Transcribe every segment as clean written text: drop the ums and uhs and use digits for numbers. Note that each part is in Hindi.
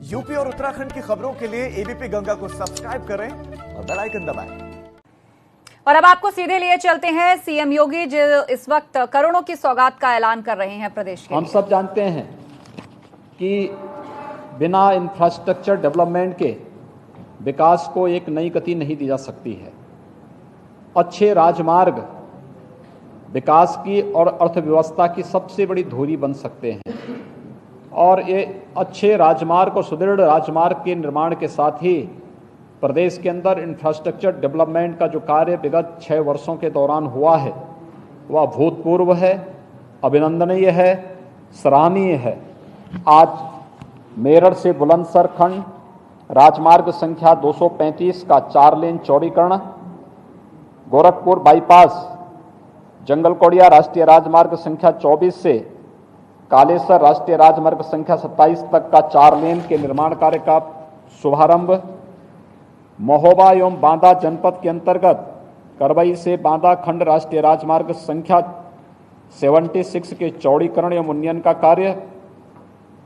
यूपी और उत्तराखंड की खबरों के लिए एबीपी गंगा को सब्सक्राइब करें और बेल आइकन दबाएं। और अब आपको सीधे लिए चलते हैं सीएम योगी जो इस वक्त करोड़ों की सौगात का ऐलान कर रहे हैं प्रदेश के हम सब जानते हैं कि बिना इंफ्रास्ट्रक्चर डेवलपमेंट के विकास को एक नई गति नहीं दी जा सकती है। अच्छे राजमार्ग विकास की और अर्थव्यवस्था की सबसे बड़ी धुरी बन सकते हैं और ये अच्छे राजमार्ग और सुदृढ़ राजमार्ग के निर्माण के साथ ही प्रदेश के अंदर इंफ्रास्ट्रक्चर डेवलपमेंट का जो कार्य विगत 6 वर्षों के दौरान हुआ है वह भूतपूर्व है, अभिनंदनीय है, सराहनीय है। आज मेरठ से बुलंदशहर खंड राजमार्ग संख्या 235 का 4 लेन चौड़ीकरण, गोरखपुर बाईपास जंगलकौड़िया राष्ट्रीय राजमार्ग संख्या 24 से कालेसर राष्ट्रीय राजमार्ग संख्या 27 तक का 4 लेन के निर्माण कार्य का शुभारंभ, महोबा एवं बांदा जनपद के अंतर्गत करवई से बांदा खंड राष्ट्रीय राजमार्ग संख्या 76 के चौड़ीकरण एवं उन्नयन का कार्य,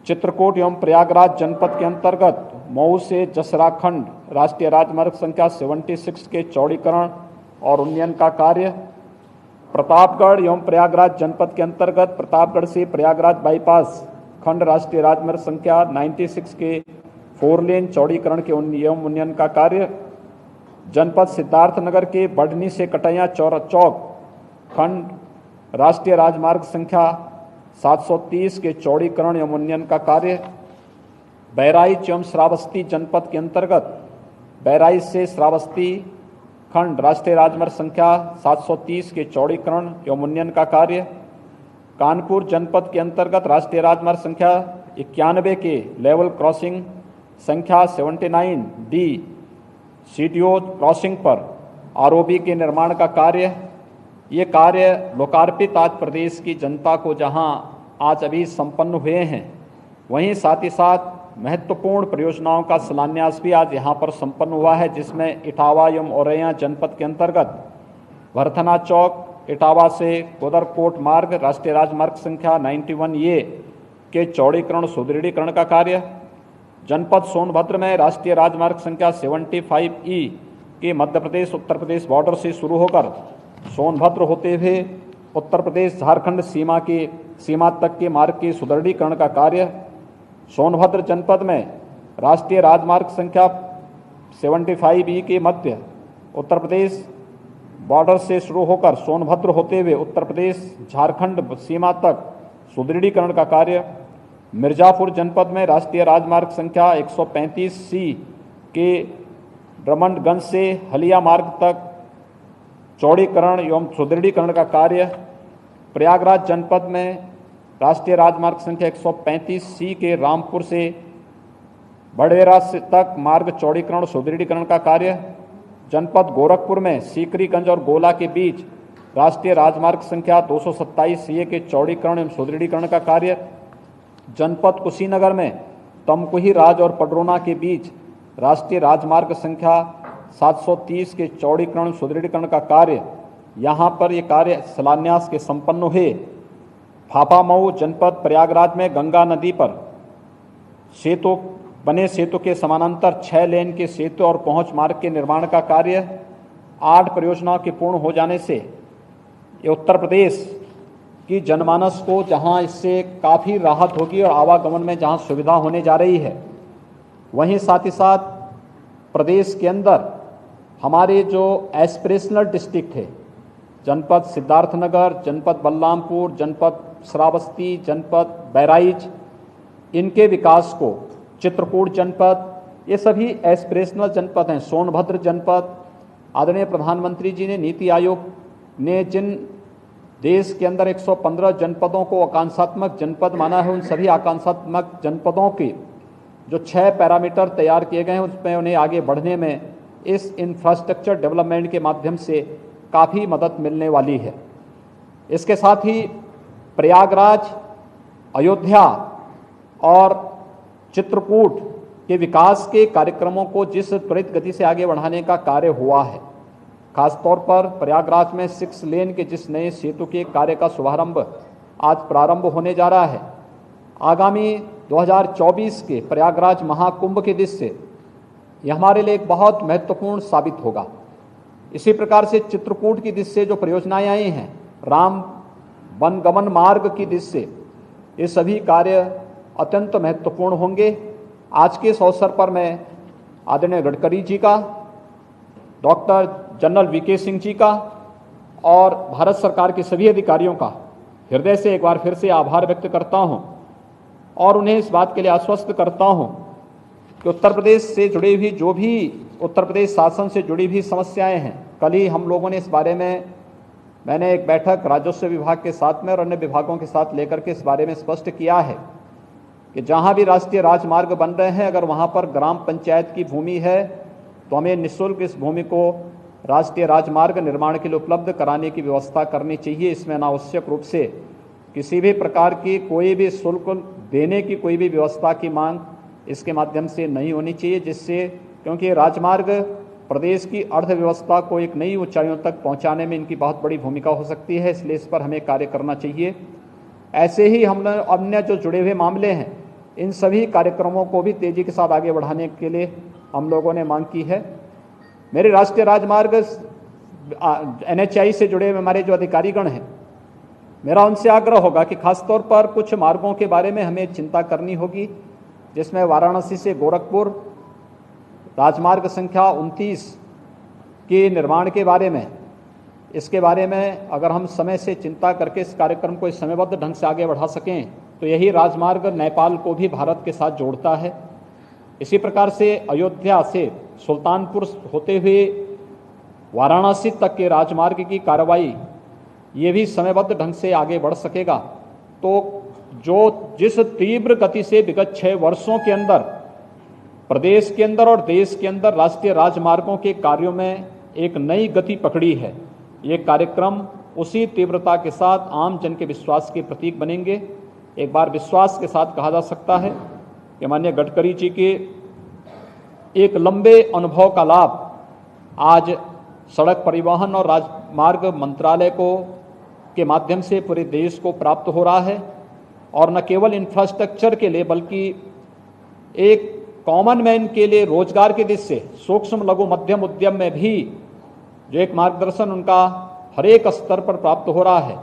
चित्रकूट एवं प्रयागराज जनपद के अंतर्गत मऊ से जसरा खंड राष्ट्रीय राजमार्ग संख्या 76 के चौड़ीकरण और उन्नयन का कार्य, प्रतापगढ़ एवं प्रयागराज जनपद के अंतर्गत प्रतापगढ़ से प्रयागराज बाईपास खंड राष्ट्रीय राजमार्ग संख्या 96 के 4 लेन चौड़ीकरण के एवं उन्नयन का कार्य, जनपद सिद्धार्थनगर के बढ़नी से कटैया चौक खंड राष्ट्रीय राजमार्ग संख्या 730 के चौड़ीकरण एवं उन्नयन का कार्य, बहराइच एवं श्रावस्ती जनपद के अंतर्गत बहराइच से श्रावस्ती खंड राष्ट्रीय राजमार्ग संख्या 730 के चौड़ीकरण एवं उन्नयन का कार्य, कानपुर जनपद के अंतर्गत राष्ट्रीय राजमार्ग संख्या 91 के लेवल क्रॉसिंग संख्या 79 डी सीटीओ क्रॉसिंग पर आरओबी के निर्माण का कार्य। ये कार्य लोकार्पित आज प्रदेश की जनता को जहां आज अभी संपन्न हुए हैं, वहीं साथ ही साथ महत्वपूर्ण परियोजनाओं का शिलान्यास भी आज यहां पर संपन्न हुआ है, जिसमें इटावा एवं औरैया जनपद के अंतर्गत भरथना चौक इटावा से गोदरकोट मार्ग राष्ट्रीय राजमार्ग संख्या 91 ए के चौड़ीकरण सुदृढ़ीकरण का कार्य, जनपद सोनभद्र में राष्ट्रीय राजमार्ग संख्या 75 ई के मध्य प्रदेश उत्तर प्रदेश बॉर्डर से शुरू होकर सोनभद्र होते हुए उत्तर प्रदेश झारखंड सीमा तक के मार्ग के सुदृढ़ीकरण का कार्य, सोनभद्र जनपद में राष्ट्रीय राजमार्ग संख्या 75 ई के मध्य उत्तर प्रदेश बॉर्डर से शुरू होकर सोनभद्र होते हुए उत्तर प्रदेश झारखंड सीमा तक सुदृढ़ीकरण का कार्य, मिर्जापुर जनपद में राष्ट्रीय राजमार्ग संख्या 135 सी के रमणगंज से हलिया मार्ग तक चौड़ीकरण एवं सुदृढ़ीकरण का कार्य, प्रयागराज जनपद में राष्ट्रीय राजमार्ग संख्या 135 सी के रामपुर से बड़ेरा तक मार्ग चौड़ीकरण सुदृढ़ीकरण का कार्य, जनपद गोरखपुर में सीकरीगंज और गोला के बीच राष्ट्रीय राजमार्ग संख्या 227 सी के चौड़ीकरण एवं सुदृढ़ीकरण का कार्य, जनपद कुशीनगर में तमकुही राज और पडरौना के बीच राष्ट्रीय राजमार्ग संख्या 730 के चौड़ीकरण सुदृढ़ीकरण का कार्य। यहाँ पर ये कार्य शिलान्यास के संपन्न हुए। फाफामऊ जनपद प्रयागराज में गंगा नदी पर सेतु के समानांतर 6 लेन के सेतु और पहुंच मार्ग के निर्माण का कार्य। 8 परियोजनाओं के पूर्ण हो जाने से ये उत्तर प्रदेश की जनमानस को जहां इससे काफ़ी राहत होगी और आवागमन में जहां सुविधा होने जा रही है, वहीं साथ ही साथ प्रदेश के अंदर हमारे जो एस्पिरेशनल डिस्ट्रिक्ट है, जनपद सिद्धार्थनगर, जनपद बलरामपुर, जनपद श्रावस्ती, जनपद बहराइच, इनके विकास को, चित्रकूट जनपद, ये सभी एस्पिरेशनल जनपद हैं। सोनभद्र जनपद, आदरणीय प्रधानमंत्री जी ने नीति आयोग ने जिन देश के अंदर 115 जनपदों को आकांक्षात्मक जनपद माना है, उन सभी आकांक्षात्मक जनपदों के जो 6 पैरामीटर तैयार किए गए हैं, उसमें उन्हें आगे बढ़ने में इस इंफ्रास्ट्रक्चर डेवलपमेंट के माध्यम से काफ़ी मदद मिलने वाली है। इसके साथ ही प्रयागराज, अयोध्या और चित्रकूट के विकास के कार्यक्रमों को जिस त्वरित गति से आगे बढ़ाने का कार्य हुआ है, खासतौर पर प्रयागराज में 6 लेन के जिस नए सेतु के कार्य का शुभारंभ आज प्रारंभ होने जा रहा है, आगामी 2024 के प्रयागराज महाकुंभ के दृष्टि से यह हमारे लिए एक बहुत महत्वपूर्ण साबित होगा। इसी प्रकार से चित्रकूट की दृष्टि से जो परियोजनाएं आई हैं, राम वनगमन मार्ग की दृष्टि से, ये सभी कार्य अत्यंत महत्वपूर्ण होंगे। आज के इस अवसर पर मैं आदरणीय गडकरी जी का, doctor general VK Singh ji का और भारत सरकार के सभी अधिकारियों का हृदय से एक बार फिर से आभार व्यक्त करता हूं और उन्हें इस बात के लिए आश्वस्त करता हूं कि उत्तर प्रदेश से जुड़ी हुई जो भी उत्तर प्रदेश शासन से जुड़ी हुई समस्याएं हैं, कल ही हम लोगों ने इस बारे में मैंने एक बैठक राजस्व विभाग के साथ में और अन्य विभागों के साथ लेकर के इस बारे में स्पष्ट किया है कि जहां भी राष्ट्रीय राजमार्ग बन रहे हैं, अगर वहां पर ग्राम पंचायत की भूमि है तो हमें निःशुल्क इस भूमि को राष्ट्रीय राजमार्ग निर्माण के लिए उपलब्ध कराने की व्यवस्था करनी चाहिए। इसमें अनावश्यक रूप से किसी भी प्रकार की कोई भी शुल्क देने की कोई भी व्यवस्था की मांग इसके माध्यम से नहीं होनी चाहिए, जिससे क्योंकि राजमार्ग प्रदेश की अर्थव्यवस्था को एक नई ऊंचाइयों तक पहुंचाने में इनकी बहुत बड़ी भूमिका हो सकती है, इसलिए इस पर हमें कार्य करना चाहिए। ऐसे ही हमने अन्य जो जुड़े हुए मामले हैं, इन सभी कार्यक्रमों को भी तेजी के साथ आगे बढ़ाने के लिए हम लोगों ने मांग की है। मेरे राष्ट्रीय राजमार्ग NHAI से जुड़े हुए हमारे जो अधिकारीगण हैं, मेरा उनसे आग्रह होगा कि खासतौर पर कुछ मार्गों के बारे में हमें चिंता करनी होगी, जिसमें वाराणसी से गोरखपुर राजमार्ग संख्या 29 के निर्माण के बारे में, इसके बारे में अगर हम समय से चिंता करके इस कार्यक्रम को इस समयबद्ध ढंग से आगे बढ़ा सकें तो यही राजमार्ग नेपाल को भी भारत के साथ जोड़ता है। इसी प्रकार से अयोध्या से सुल्तानपुर होते हुए वाराणसी तक के राजमार्ग की कार्रवाई ये भी समयबद्ध ढंग से आगे बढ़ सकेगा। तो जिस तीव्र गति से विगत 6 वर्षों के अंदर प्रदेश के अंदर और देश के अंदर राष्ट्रीय राजमार्गों के कार्यों में एक नई गति पकड़ी है, ये कार्यक्रम उसी तीव्रता के साथ आम जन के विश्वास के प्रतीक बनेंगे। एक बार विश्वास के साथ कहा जा सकता है कि माननीय गडकरी जी के एक लंबे अनुभव का लाभ आज सड़क परिवहन और राजमार्ग मंत्रालय के माध्यम से पूरे देश को प्राप्त हो रहा है, और न केवल इंफ्रास्ट्रक्चर के लिए बल्कि एक कॉमन मैन के लिए रोजगार के दृष्टि से सूक्ष्म लघु मध्यम उद्यम में भी जो एक मार्गदर्शन उनका हर एक स्तर पर प्राप्त हो रहा है,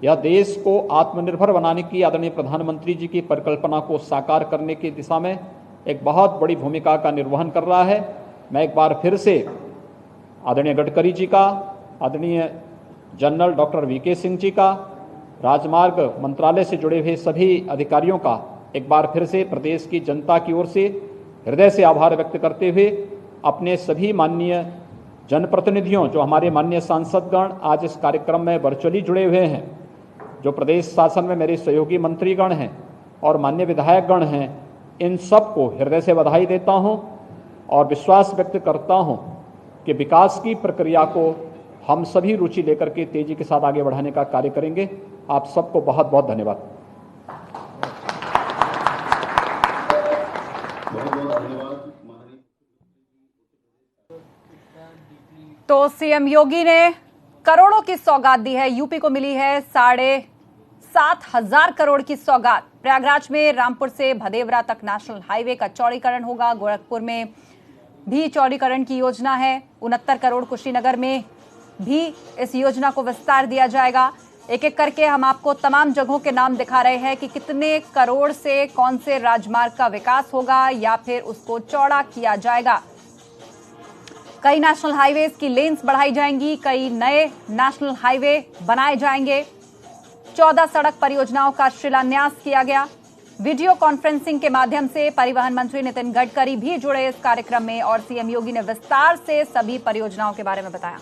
यह देश को आत्मनिर्भर बनाने की आदरणीय प्रधानमंत्री जी की परिकल्पना को साकार करने की दिशा में एक बहुत बड़ी भूमिका का निर्वहन कर रहा है। मैं एक बार फिर से आदरणीय गडकरी जी का, आदरणीय general doctor VK Singh ji का, राजमार्ग मंत्रालय से जुड़े हुए सभी अधिकारियों का एक बार फिर से प्रदेश की जनता की ओर से हृदय से आभार व्यक्त करते हुए अपने सभी माननीय जनप्रतिनिधियों, जो हमारे माननीय सांसदगण आज इस कार्यक्रम में वर्चुअली जुड़े हुए हैं, जो प्रदेश शासन में मेरे सहयोगी मंत्रीगण हैं और माननीय विधायकगण हैं, इन सबको हृदय से बधाई देता हूं और विश्वास व्यक्त करता हूं कि विकास की प्रक्रिया को हम सभी रुचि लेकर के तेजी के साथ आगे बढ़ाने का कार्य करेंगे। आप सबको बहुत बहुत धन्यवाद। तो सीएम योगी ने करोड़ों की सौगात दी है। यूपी को मिली है 7,500 करोड़ की सौगात। प्रयागराज में रामपुर से भदेवरा तक नेशनल हाईवे का चौड़ीकरण होगा। गोरखपुर में भी चौड़ीकरण की योजना है। 69 करोड़ कुशीनगर में भी इस योजना को विस्तार दिया जाएगा। एक एक करके हम आपको तमाम जगहों के नाम दिखा रहे हैं कि कितने करोड़ से कौन से राजमार्ग का विकास होगा या फिर उसको चौड़ा किया जाएगा। कई नेशनल हाईवेज की लेन्स बढ़ाई जाएंगी, कई नए नेशनल हाईवे बनाए जाएंगे। 14 सड़क परियोजनाओं का शिलान्यास किया गया। वीडियो कॉन्फ्रेंसिंग के माध्यम से परिवहन मंत्री नितिन गडकरी भी जुड़े इस कार्यक्रम में और सीएम योगी ने विस्तार से सभी परियोजनाओं के बारे में बताया।